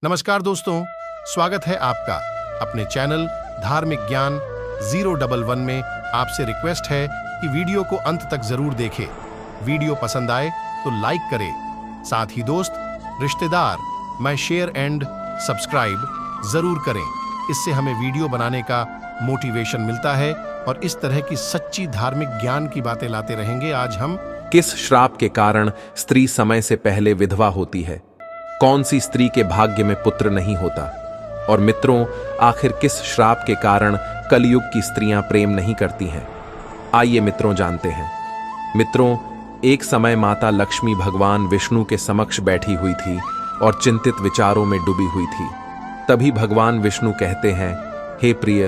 नमस्कार दोस्तों, स्वागत है आपका अपने चैनल धार्मिक ज्ञान 011 में। आपसे रिक्वेस्ट है कि वीडियो को अंत तक जरूर देखें। वीडियो पसंद आए तो लाइक करें, साथ ही दोस्त, रिश्तेदार में शेयर एंड सब्सक्राइब जरूर करें। इससे हमें वीडियो बनाने का मोटिवेशन मिलता है और इस तरह की सच्ची धार्मिक ज्ञान की बातें लाते रहेंगे। आज हम किस श्राप के कारण स्त्री समय से पहले विधवा होती है? कौन सी स्त्री के भाग्य में पुत्र नहीं होता? और मित्रों, आखिर किस श्राप के कारण कलयुग की स्त्रियां प्रेम नहीं करती हैं? आइए मित्रों जानते हैं। मित्रों, एक समय माता लक्ष्मी भगवान विष्णु के समक्ष बैठी हुई थी और चिंतित विचारों में डूबी हुई थी। तभी भगवान विष्णु कहते हैं, हे प्रिय,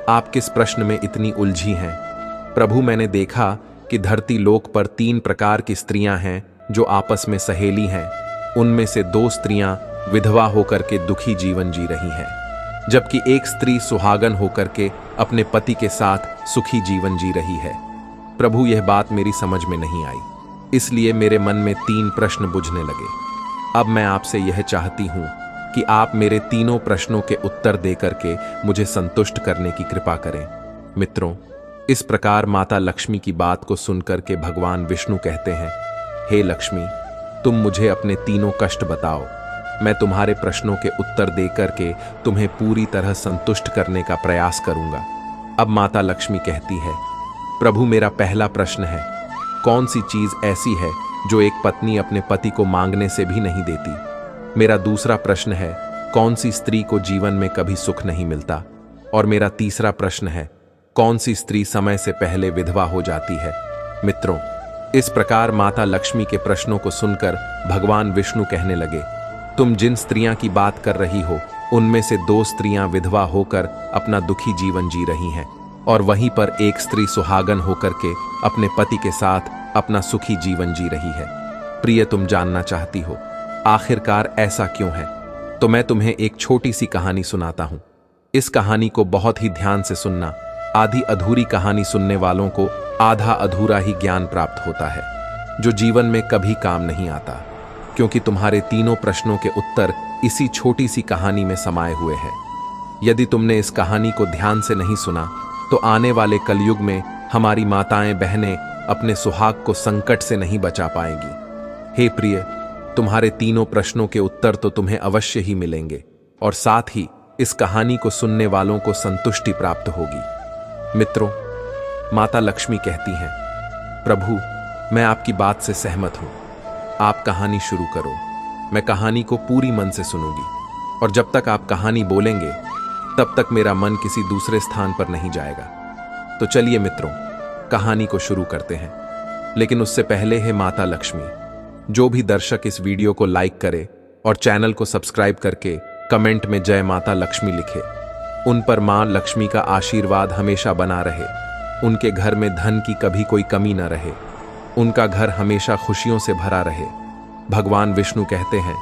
आप किस प्रश्न में इतनी उलझी हैं? प्रभु, मैंने देखा कि धरती लोक पर 3 प्रकार की स्त्रियां हैं जो आपस में सहेली हैं। उनमें से 2 स्त्रियां विधवा होकर के दुखी जीवन जी रही हैं, जबकि एक स्त्री सुहागन होकर के अपने पति के साथ सुखी जीवन जी रही है। प्रभु, यह बात मेरी समझ में नहीं आई, इसलिए मेरे मन में 3 प्रश्न बुझने लगे। अब मैं आपसे यह चाहती हूं कि आप मेरे तीनों प्रश्नों के उत्तर देकर के मुझे संतुष्ट करने की कृपा करें। मित्रों, इस प्रकार माता लक्ष्मी की बात को सुनकर के भगवान विष्णु कहते हैं, हे लक्ष्मी, तुम मुझे अपने तीनों कष्ट बताओ। मैं तुम्हारे प्रश्नों के उत्तर देकर के तुम्हें पूरी तरह संतुष्ट करने का प्रयास करूंगा। अब माता लक्ष्मी कहती है, प्रभु, मेरा पहला प्रश्न है, कौन सी चीज ऐसी है जो एक पत्नी अपने पति को मांगने से भी नहीं देती? मेरा दूसरा प्रश्न है, कौन सी स्त्री को जीवन में कभी सुख नहीं मिलता? और मेरा तीसरा प्रश्न है, कौन सी स्त्री समय से पहले विधवा हो जाती है? मित्रों, इस प्रकार माता लक्ष्मी के प्रश्नों को सुनकर भगवान विष्णु कहने लगे, तुम जिन स्त्रियां की बात कर रही हो, उनमें से 2 स्त्रियां विधवा होकर अपना दुखी जीवन जी रही हैं, और वहीं पर एक स्त्री सुहागन होकर के अपने पति के साथ अपना सुखी जीवन जी रही है। प्रिय, तुम जानना चाहती हो आखिरकार ऐसा क्यों है? तो मैं तुम्हें एक छोटी सी कहानी सुनाता हूं। इस कहानी को बहुत ही ध्यान से सुनना। आधी अधूरी कहानी सुनने वालों को आधा अधूरा ही ज्ञान प्राप्त होता है, जो जीवन में कभी काम नहीं आता, क्योंकि तुम्हारे तीनों प्रश्नों के उत्तर इसी छोटी सी कहानी में समाये हुए हैं। यदि तुमने इस कहानी को ध्यान से नहीं सुना तो आने वाले कलयुग में हमारी माताएं बहनें अपने सुहाग को संकट से नहीं बचा पाएंगी। हे प्रिय, तुम्हारे तीनों प्रश्नों के उत्तर तो तुम्हें अवश्य ही मिलेंगे, और साथ ही इस कहानी को सुनने वालों को संतुष्टि प्राप्त होगी। मित्रों, माता लक्ष्मी कहती हैं, प्रभु, मैं आपकी बात से सहमत हूं। आप कहानी शुरू करो, मैं कहानी को पूरी मन से सुनूंगी, और जब तक आप कहानी बोलेंगे तब तक मेरा मन किसी दूसरे स्थान पर नहीं जाएगा। तो चलिए मित्रों, कहानी को शुरू करते हैं। लेकिन उससे पहले है माता लक्ष्मी, जो भी दर्शक इस वीडियो को लाइक करे और चैनल को सब्सक्राइब करके कमेंट में जय माता लक्ष्मी लिखे, उन पर मां लक्ष्मी का आशीर्वाद हमेशा बना रहे। उनके घर में धन की कभी कोई कमी न रहे, उनका घर हमेशा खुशियों से भरा रहे। भगवान विष्णु कहते हैं,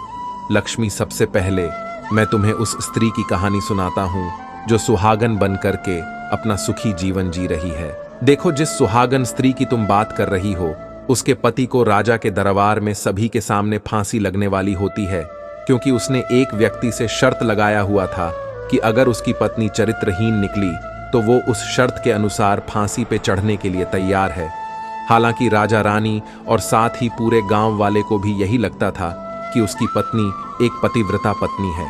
लक्ष्मी, सबसे पहले मैं तुम्हें उस स्त्री की कहानी सुनाता हूं जो सुहागन बन करके अपना सुखी जीवन जी रही है। देखो, जिस सुहागन स्त्री की तुम बात कर रही हो, उसके पति को राजा के दरबार में सभी के सामने फांसी लगने वाली होती है, क्योंकि उसने एक व्यक्ति से शर्त लगाया हुआ था कि अगर उसकी पत्नी चरित्रहीन निकली तो वो उस शर्त के अनुसार फांसी पे चढ़ने के लिए तैयार है। हालांकि राजा रानी और साथ ही पूरे गांव वाले को भी यही लगता था कि उसकी पत्नी एक पतिव्रता पत्नी है,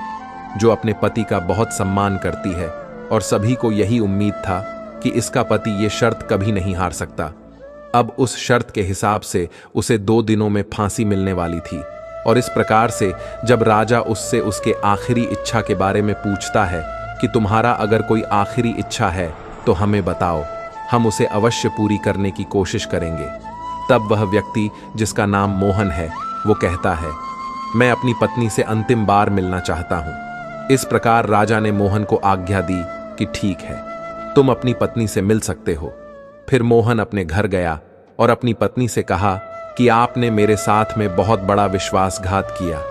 जो अपने पति का बहुत सम्मान करती है, और सभी को यही उम्मीद था कि इसका पति ये शर्त कभी नहीं हार सकता। अब उस शर्त के हिसाब से उसे 2 दिनों में फांसी मिलने वाली थी, और इस प्रकार से जब राजा उससे उसके आखिरी इच्छा के बारे में पूछता है कि तुम्हारा अगर कोई आखिरी इच्छा है तो हमें बताओ, हम उसे अवश्य पूरी करने की कोशिश करेंगे, तब वह व्यक्ति, जिसका नाम मोहन है, वो कहता है, मैं अपनी पत्नी से अंतिम बार मिलना चाहता हूं। इस प्रकार राजा ने मोहन को आज्ञा दी कि ठीक है, तुम अपनी पत्नी से मिल सकते हो। फिर मोहन अपने घर गया और अपनी पत्नी से कहा कि आपने मेरे साथ में बहुत बड़ा विश्वासघात किया।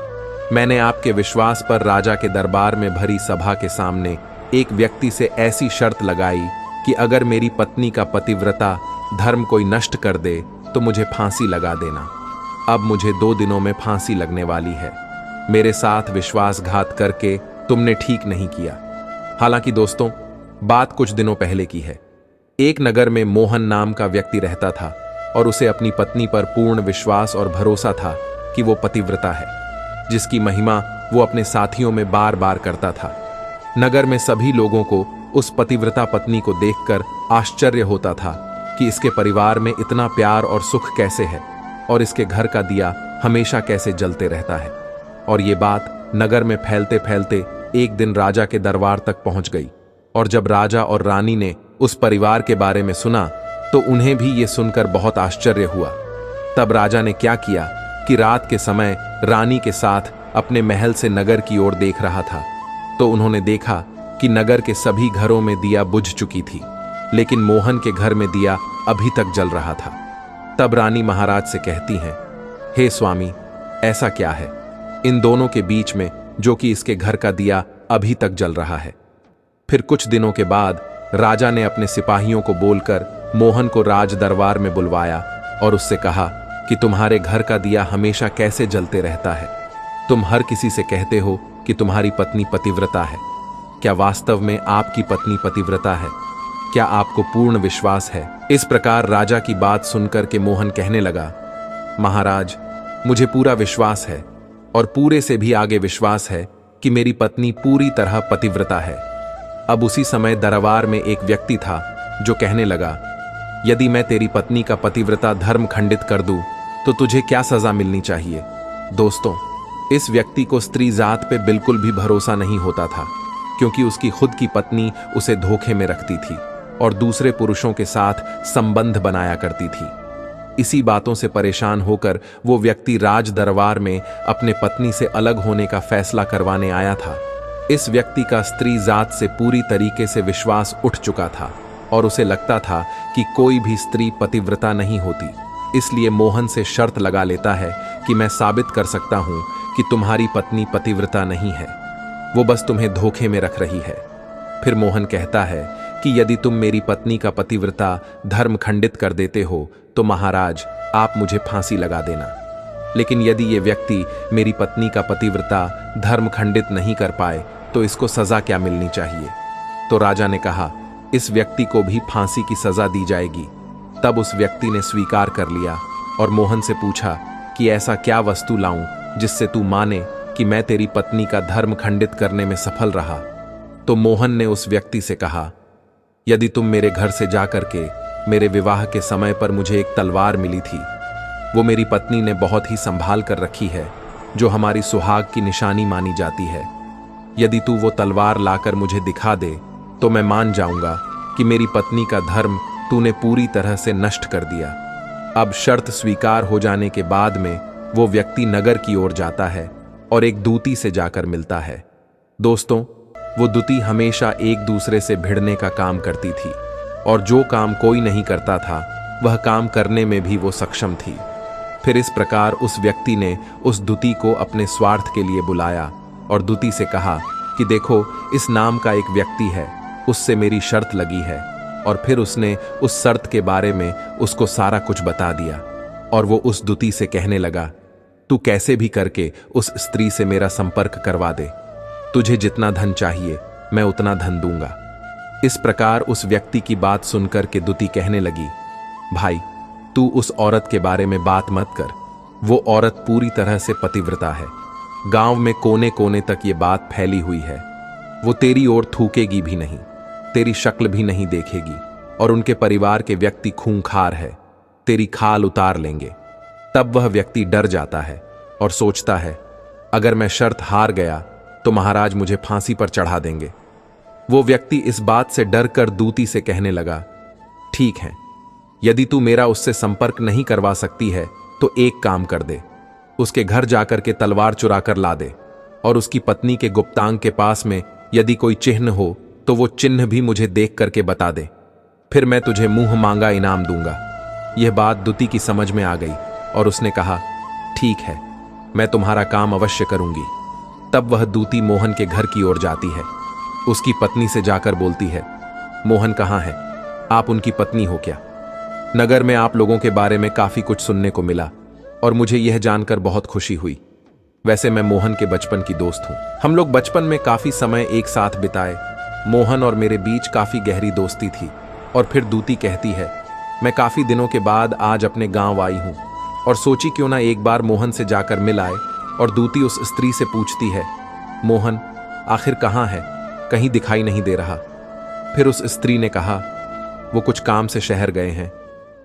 मैंने आपके विश्वास पर राजा के दरबार में भरी सभा के सामने एक व्यक्ति से ऐसी शर्त लगाई कि अगर मेरी पत्नी का पतिव्रता धर्म कोई नष्ट कर दे तो मुझे फांसी लगा देना। अब मुझे 2 दिनों में फांसी लगने वाली है। मेरे साथ विश्वासघात करके तुमने ठीक नहीं किया। हालांकि दोस्तों, बात कुछ दिनों पहले की है। एक नगर में मोहन नाम का व्यक्ति रहता था और उसे अपनी पत्नी पर पूर्ण विश्वास और भरोसा था कि वो पतिव्रता है, जिसकी महिमा वो अपने साथियों में बार बार करता था। नगर में सभी लोगों को उस पतिव्रता पत्नी को देखकर आश्चर्य होता था कि इसके परिवार में इतना प्यार और सुख कैसे है और इसके घर का दिया हमेशा कैसे जलते रहता है। और ये बात नगर में फैलते फैलते एक दिन राजा के दरबार तक पहुंच गई। और जब राजा और रानी ने उस परिवार के बारे में सुना तो उन्हें भी ये सुनकर बहुत आश्चर्य हुआ। तब राजा ने क्या किया कि रात के समय रानी के साथ अपने महल से नगर की ओर देख रहा था, तो उन्होंने देखा कि नगर के सभी घरों में दिया बुझ चुकी थी, लेकिन मोहन के घर में दिया अभी तक जल रहा था। तब रानी महाराज से कहती हैं, हे स्वामी, ऐसा क्या है इन दोनों के बीच में जो कि इसके घर का दिया अभी तक जल रहा है। फिर कुछ दिनों के बाद राजा ने अपने सिपाहियों को बोलकर मोहन को राज दरबार में बुलवाया और उससे कहा कि तुम्हारे घर का दिया हमेशा कैसे जलते रहता है। तुम हर किसी से कहते हो कि तुम्हारी पत्नी पतिव्रता है। क्या वास्तव में आपकी पत्नी पतिव्रता है? क्या आपको पूर्ण विश्वास है? इस प्रकार राजा की बात सुनकर के मोहन कहने लगा, महाराज, मुझे पूरा विश्वास है और पूरे से भी आगे विश्वास है कि मेरी पत्नी पूरी तरह पतिव्रता है। अब उसी समय दरबार में एक व्यक्ति था जो कहने लगा, यदि मैं तेरी पत्नी का पतिव्रता धर्म खंडित कर दूं तो तुझे क्या सजा मिलनी चाहिए? दोस्तों, इस व्यक्ति को स्त्री जात पे बिल्कुल भी भरोसा नहीं होता था, क्योंकि उसकी खुद की पत्नी उसे धोखे में रखती थी और दूसरे पुरुषों के साथ संबंध बनाया करती थी। इसी बातों से परेशान होकर वो व्यक्ति राज दरबार में अपने पत्नी से अलग होने का फैसला करवाने आया था। इस व्यक्ति का स्त्री जात से पूरी तरीके से विश्वास उठ चुका था और उसे लगता था कि कोई भी स्त्री पतिव्रता नहीं होती। इसलिए मोहन से शर्त लगा लेता है कि मैं साबित कर सकता हूं कि तुम्हारी पत्नी पतिव्रता नहीं है, वो बस तुम्हें धोखे में रख रही है। फिर मोहन कहता है कि यदि तुम मेरी पत्नी का पतिव्रता धर्म खंडित कर देते हो तो महाराज, आप मुझे फांसी लगा देना। लेकिन यदि ये व्यक्ति मेरी पत्नी का पतिव्रता धर्म खंडित नहीं कर पाए तो इसको सजा क्या मिलनी चाहिए? तो राजा ने कहा, इस व्यक्ति को भी फांसी की सजा दी जाएगी। तब उस व्यक्ति ने स्वीकार कर लिया और मोहन से पूछा कि ऐसा क्या वस्तु लाऊं जिससे तू माने कि मैं तेरी पत्नी का धर्म खंडित करने में सफल रहा। तो मोहन ने उस व्यक्ति से कहा, यदि तुम मेरे घर से जाकर के मेरे विवाह के समय पर मुझे एक तलवार मिली थी, वो मेरी पत्नी ने बहुत ही संभाल कर रखी है, जो हमारी सुहाग की निशानी मानी जाती है। यदि तू वो तलवार लाकर मुझे दिखा दे तो मैं मान जाऊंगा कि मेरी पत्नी का धर्म तूने पूरी तरह से नष्ट कर दिया। अब शर्त स्वीकार हो जाने के बाद में वो व्यक्ति नगर की ओर जाता है और एक दूती से जाकर मिलता है। दोस्तों, वो दूती हमेशा एक दूसरे से भिड़ने का काम करती थी और जो काम कोई नहीं करता था वह काम करने में भी वो सक्षम थी। फिर इस प्रकार उस व्यक्ति ने उस दूती को अपने स्वार्थ के लिए बुलाया और दूती से कहा कि देखो, इस नाम का एक व्यक्ति है, उससे मेरी शर्त लगी है। और फिर उसने उस शर्त के बारे में उसको सारा कुछ बता दिया और वो उस दूती से कहने लगा, तू कैसे भी करके उस स्त्री से मेरा संपर्क करवा दे, तुझे जितना धन चाहिए मैं उतना धन दूंगा। इस प्रकार उस व्यक्ति की बात सुनकर के दूती कहने लगी, भाई, तू उस औरत के बारे में बात मत कर, वो औरत पूरी तरह से पतिव्रता है। गांव में कोने कोने तक ये बात फैली हुई है। वो तेरी ओर थूकेगी भी नहीं, तेरी शक्ल भी नहीं देखेगी और उनके परिवार के व्यक्ति खूंखार है, तेरी खाल उतार लेंगे। तब वह व्यक्ति डर जाता है और सोचता है, अगर मैं शर्त हार गया तो महाराज मुझे फांसी पर चढ़ा देंगे। वो व्यक्ति इस बात से डर कर दूती से कहने लगा, ठीक है, यदि तू मेरा उससे संपर्क नहीं करवा सकती है तो एक काम कर दे, उसके घर जाकर के तलवार चुरा कर ला दे और उसकी पत्नी के गुप्तांग के पास में यदि कोई चिन्ह हो तो वो चिन्ह भी मुझे देख करके बता दे, फिर मैं तुझे मुंह मांगा इनाम दूंगा। यह बात दूती की समझ में आ गई और उसने कहा, ठीक है, मैं तुम्हारा काम अवश्य करूंगी। तब वह दूती मोहन के घर की ओर जाती है। उसकी पत्नी से जाकर बोलती है, मोहन कहाँ है? आप उनकी पत्नी हो क्या? नगर में आप लोगों के बारे में काफी कुछ सुनने को मिला और मुझे यह जानकर बहुत खुशी हुई। वैसे मैं मोहन के बचपन की दोस्त हूँ। हम लोग बचपन में काफी समय एक साथ बिताए। मोहन और मेरे बीच काफी गहरी दोस्ती थी। और फिर दूती कहती है, मैं काफी दिनों के बाद आज अपने गांव आई हूँ और सोची क्यों ना एक बार मोहन से जाकर मिल आए। और दूती उस स्त्री से पूछती है, मोहन आखिर कहाँ है, कहीं दिखाई नहीं दे रहा। फिर उस स्त्री ने कहा, वो कुछ काम से शहर गए हैं,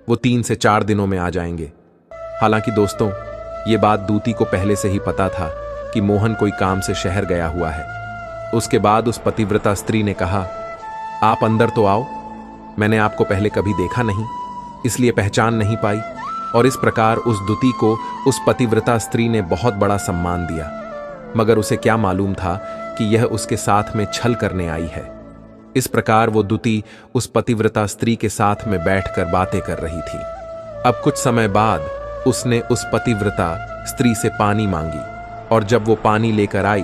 वो 3 से 4 दिनों में आ जाएंगे। हालांकि दोस्तों, ये बात दूती को पहले से ही पता था कि मोहन कोई काम से शहर गया हुआ है। उसके बाद उस पतिव्रता स्त्री ने कहा, आप अंदर तो आओ, मैंने आपको पहले कभी देखा नहीं, इसलिए पहचान नहीं पाई। और इस प्रकार उस दूती को उस पतिव्रता स्त्री ने बहुत बड़ा सम्मान दिया। मगर उसे क्या मालूम था कि यह उसके साथ में छल करने आई है। इस प्रकार वो दूती उस पतिव्रता स्त्री के साथ में बैठकर बातें कर रही थी। अब कुछ समय बाद उसने उस पतिव्रता स्त्री से पानी मांगी और जब वो पानी लेकर आई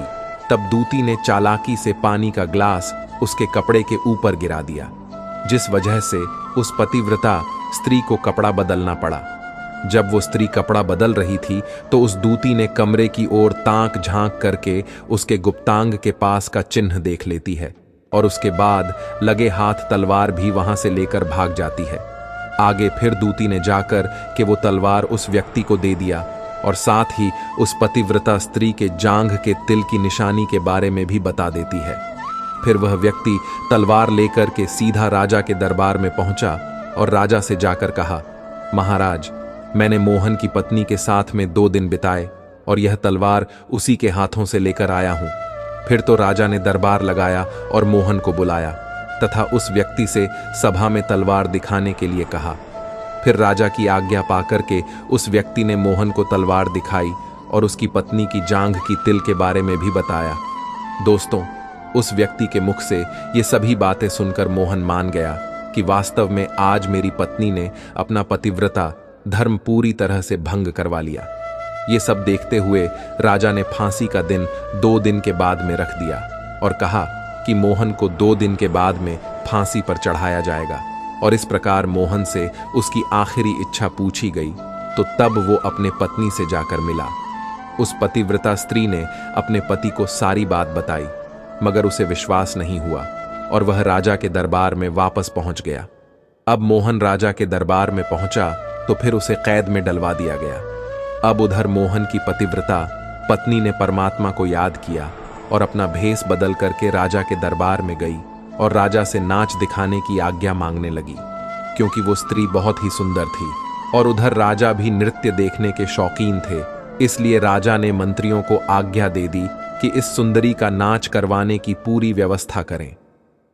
तब दूती ने चालाकी से पानी का ग्लास उसके कपड़े के ऊपर गिरा दिया, जिस वजह से उस पतिव्रता स्त्री को कपड़ा बदलना पड़ा। जब वो स्त्री कपड़ा बदल रही थी तो उस दूती ने कमरे की ओर ताक झांक करके उसके गुप्तांग के पास का चिन्ह देख लेती है और उसके बाद लगे हाथ तलवार भी वहां से लेकर भाग जाती है। आगे फिर दूती ने जाकर कि वो तलवार उस व्यक्ति को दे दिया और साथ ही उस पतिव्रता स्त्री के जांघ के तिल की निशानी के बारे में भी बता देती है। फिर वह व्यक्ति तलवार लेकर के सीधा राजा के दरबार में पहुंचा और राजा से जाकर कहा, महाराज, मैंने मोहन की पत्नी के साथ में 2 दिन बिताए और यह तलवार उसी के हाथों से लेकर आया हूं। फिर तो राजा ने दरबार लगाया और मोहन को बुलाया तथा उस व्यक्ति से सभा में तलवार दिखाने के लिए कहा। फिर राजा की आज्ञा पाकर के उस व्यक्ति ने मोहन को तलवार दिखाई और उसकी पत्नी की जांघ की तिल के बारे में भी बताया। दोस्तों, उस व्यक्ति के मुख से ये सभी बातें सुनकर मोहन मान गया कि वास्तव में आज मेरी पत्नी ने अपना पतिव्रता धर्म पूरी तरह से भंग करवा लिया। ये सब देखते हुए राजा ने फांसी का दिन 2 दिन के बाद में रख दिया और कहा कि मोहन को 2 दिन के बाद में फांसी पर चढ़ाया जाएगा। और इस प्रकार मोहन से उसकी आखिरी इच्छा पूछी गई तो तब वो अपने पत्नी से जाकर मिला। उस पतिव्रता स्त्री ने अपने पति को सारी बात बताई, मगर उसे विश्वास नहीं हुआ और वह राजा के दरबार में वापस पहुंच गया। अब मोहन राजा के दरबार में पहुंचा तो फिर उसे कैद में डलवा दिया गया। अब उधर मोहन की पतिव्रता पत्नी ने परमात्मा को याद किया और अपना भेष बदल करके राजा के दरबार में गई और राजा से नाच दिखाने की आज्ञा मांगने लगी, क्योंकि वो स्त्री बहुत ही सुंदर थी। और उधर राजा भी नृत्य देखने के शौकीन थे, इसलिए राजा ने मंत्रियों को आज्ञा दे दी कि इस सुंदरी का नाच करवाने की पूरी व्यवस्था करें।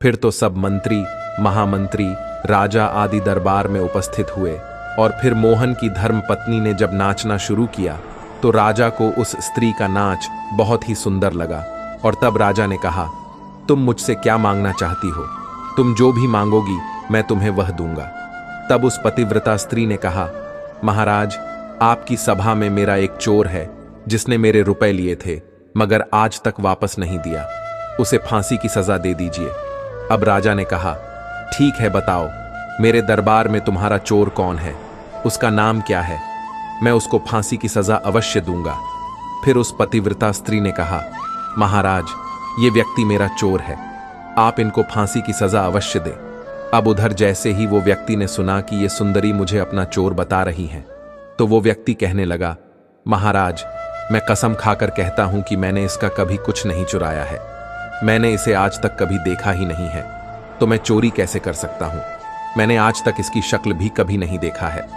फिर तो सब मंत्री, महामंत्री, राजा आदि दरबार में उपस्थित हुए और फिर मोहन की धर्म पत्नी ने जब नाचना शुरू किया तो राजा को उस स्त्री का नाच बहुत ही सुंदर लगा। और तब राजा ने कहा, तुम मुझसे क्या मांगना चाहती हो? तुम जो भी मांगोगी मैं तुम्हें वह दूंगा। तब उस पतिव्रता स्त्री ने कहा, महाराज, आपकी सभा में मेरा एक चोर है जिसने मेरे रुपए लिए थे मगर आज तक वापस नहीं दिया, उसे फांसी की सजा दे दीजिए। अब राजा ने कहा, ठीक है, बताओ मेरे दरबार में तुम्हारा चोर कौन है, उसका नाम क्या है, मैं उसको फांसी की सजा अवश्य दूंगा। फिर उस पतिव्रता स्त्री ने कहा, महाराज, ये व्यक्ति मेरा चोर है, आप इनको फांसी की सजा अवश्य दें। अब उधर जैसे ही वो व्यक्ति ने सुना कि ये सुंदरी मुझे अपना चोर बता रही है तो वो व्यक्ति कहने लगा, महाराज, मैं कसम खाकर कहता हूं कि मैंने इसका कभी कुछ नहीं चुराया है, मैंने इसे आज तक कभी देखा ही नहीं है, तो मैं चोरी कैसे कर सकता हूं? मैंने आज तक इसकी शक्ल भी कभी नहीं देखा है।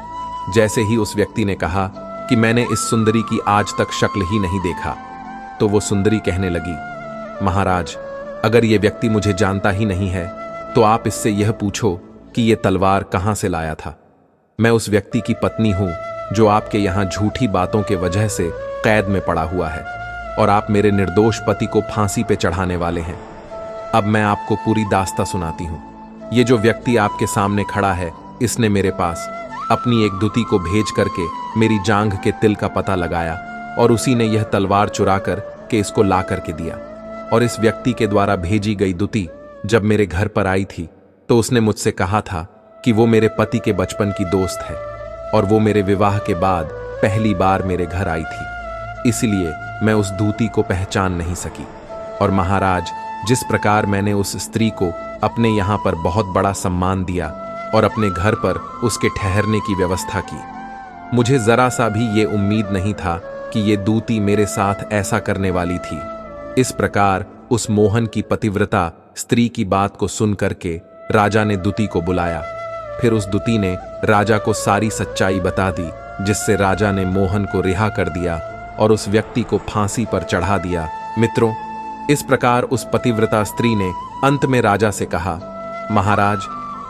जैसे ही उस व्यक्ति ने कहा कि मैंने इस सुंदरी की आज तक शक्ल ही नहीं देखा तो वो सुंदरी कहने लगी, महाराज, अगर ये व्यक्ति मुझे जानता ही नहीं है तो आप इससे यह पूछो कि ये तलवार कहां से लाया था। मैं उस व्यक्ति की पत्नी हूं जो आपके यहां झूठी बातों के वजह से कैद में पड़ा हुआ है और आप मेरे निर्दोष पति को फांसी पे चढ़ाने वाले हैं। अब मैं आपको पूरी दास्तां सुनाती हूं। ये जो व्यक्ति आपके सामने खड़ा है, इसने मेरे पास अपनी एक दूती को भेज करके मेरी जांघ के तिल का पता लगाया और उसी ने यह तलवार चुरा कर के इसको ला करके दिया। और इस व्यक्ति के द्वारा भेजी गई दूती जब मेरे घर पर आई थी तो उसने मुझसे कहा था कि वो मेरे पति के बचपन की दोस्त है और वो मेरे विवाह के बाद पहली बार मेरे घर आई थी। इसलिए मैं उस दूती को पहचान नहीं सकी। और महाराज, जिस प्रकार मैंने उस स्त्री को अपने यहाँ पर बहुत बड़ा सम्मान दिया और अपने घर पर उसके ठहरने की व्यवस्था की, मुझे जरा सा भी ये उम्मीद नहीं था कि ये दूती मेरे साथ ऐसा करने वाली थी। इस प्रकार उस मोहन की पतिव्रता स्त्री की बात को सुन करके राजा ने दूती को बुलाया। फिर उस दूती ने राजा को सारी सच्चाई बता दी, जिससे राजा ने मोहन को रिहा कर दिया और उस व्यक्ति को फांसी पर चढ़ा दिया। मित्रों, इस प्रकार उस पतिव्रता स्त्री ने अंत में राजा से कहा, महाराज,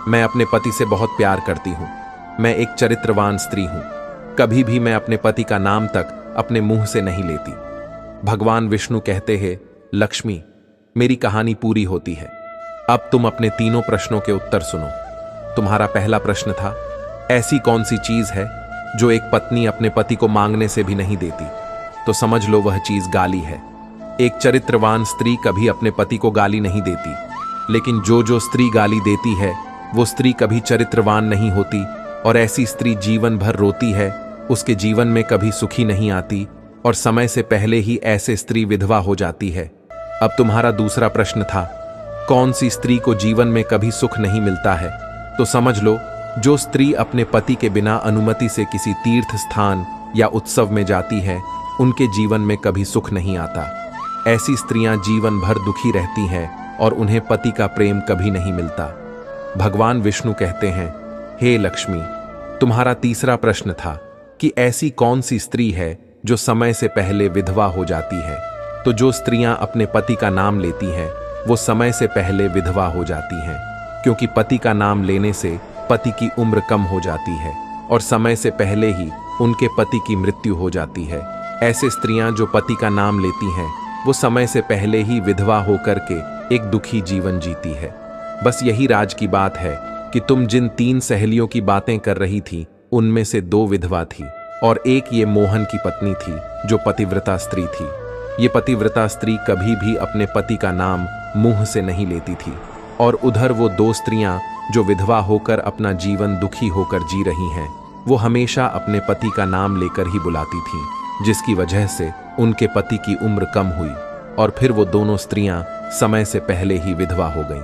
मैं अपने पति से बहुत प्यार करती हूँ। मैं एक चरित्रवान स्त्री हूँ। कभी भी मैं अपने पति का नाम तक अपने मुंह से नहीं लेती। भगवान विष्णु कहते हैं, लक्ष्मी, मेरी कहानी पूरी होती है। अब तुम अपने तीनों प्रश्नों के उत्तर सुनो। तुम्हारा पहला प्रश्न था, ऐसी कौन सी चीज है जो एक पत्नी अपने पति को मांगने से भी नहीं देती? तो समझ लो वह चीज गाली है। एक चरित्रवान स्त्री कभी अपने पति को गाली नहीं देती, लेकिन जो स्त्री गाली देती है वो स्त्री कभी चरित्रवान नहीं होती, और ऐसी स्त्री जीवन भर रोती है, उसके जीवन में कभी सुखी नहीं आती, और समय से पहले ही ऐसे स्त्री विधवा हो जाती है। अब तुम्हारा दूसरा प्रश्न था, कौन सी स्त्री को जीवन में कभी सुख नहीं मिलता है? तो समझ लो, जो स्त्री अपने पति के बिना अनुमति से किसी तीर्थ स्थान या उत्सव में जाती है, उनके जीवन में कभी सुख नहीं आता। ऐसी स्त्रियां जीवन भर दुखी रहती हैं और उन्हें पति का प्रेम कभी नहीं मिलता। भगवान विष्णु कहते हैं, हे लक्ष्मी, तुम्हारा तीसरा प्रश्न था कि ऐसी कौन सी स्त्री है जो समय से पहले विधवा हो जाती है? तो जो स्त्रियां अपने पति का नाम लेती हैं, वो समय से पहले विधवा हो जाती हैं, क्योंकि पति का नाम लेने से पति की उम्र कम हो जाती है और समय से पहले ही उनके पति की मृत्यु हो जाती है। ऐसे स्त्रियां जो पति का नाम लेती हैं, वो समय से पहले ही विधवा होकर के एक दुखी जीवन जीती है। बस यही राज की बात है कि तुम जिन 3 सहेलियों की बातें कर रही थी, उनमें से 2 विधवा थी और एक ये मोहन की पत्नी थी जो पतिव्रता स्त्री थी। ये पतिव्रता स्त्री कभी भी अपने पति का नाम मुंह से नहीं लेती थी, और उधर वो 2 स्त्रियां जो विधवा होकर अपना जीवन दुखी होकर जी रही हैं, वो हमेशा अपने पति का नाम लेकर ही बुलाती थीं, जिसकी वजह से उनके पति की उम्र कम हुई और फिर वो दोनों स्त्रियां समय से पहले ही विधवा हो गईं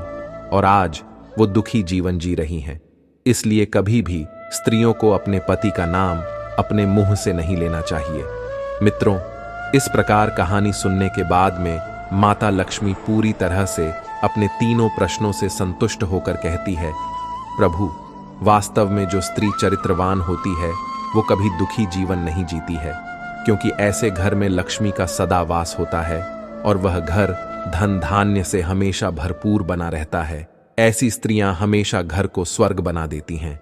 और आज वो दुखी जीवन जी रही हैं। इसलिए कभी भी स्त्रियों को अपने पति का नाम अपने मुंह से नहीं लेना चाहिए। मित्रों, इस प्रकार कहानी सुनने के बाद में माता लक्ष्मी पूरी तरह से अपने तीनों प्रश्नों से संतुष्ट होकर कहती है, प्रभु, वास्तव में जो स्त्री चरित्रवान होती है वो कभी दुखी जीवन नहीं जीती है, क्योंकि ऐसे घर में लक्ष्मी का सदा वास होता है और वह घर धन धान्य से हमेशा भरपूर बना रहता है। ऐसी स्त्रियां हमेशा घर को स्वर्ग बना देती हैं।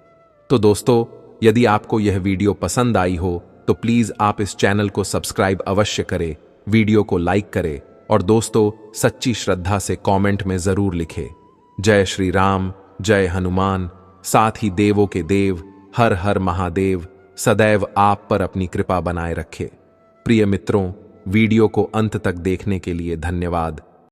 तो दोस्तों, यदि आपको यह वीडियो पसंद आई हो तो प्लीज आप इस चैनल को सब्सक्राइब अवश्य करें, वीडियो को लाइक करें और दोस्तों सच्ची श्रद्धा से कमेंट में जरूर लिखें, जय श्री राम, जय हनुमान, साथ ही देवों के देव हर हर महादेव सदैव आप पर अपनी कृपा बनाए रखे। प्रिय मित्रों, वीडियो को अंत तक देखने के लिए धन्यवाद।